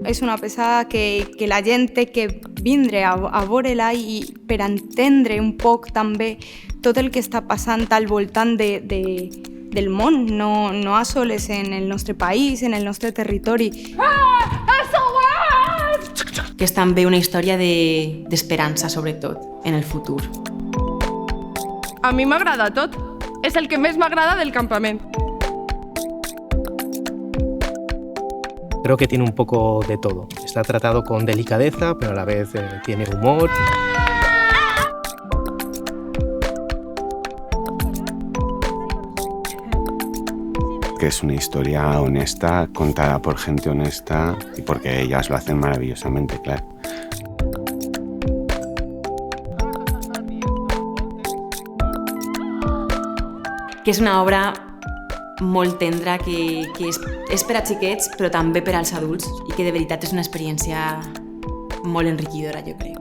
és una peça que la gent té que vindre a veure-la i per entendre un poc també tot el que està passant al voltant del món, no a soles en el nostre país, en el nostre territori. Que és també una història d'esperança, sobretot, en el futur. A mi m'agrada tot. És el que més m'agrada del campament. Creo que tiene un poco de todo. Está tratado con delicadeza, pero a la vez tiene humor. Que es una historia honesta, contada por gente honesta y porque ellas lo hacen maravillosamente, claro. Que és una obra molt tendra, que és per a xiquets, però també per als adults, i que de veritat és una experiència molt enriquidora, jo crec.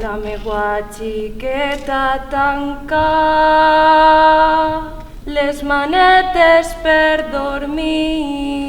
La meua xiqueta tanca les manetes per dormir.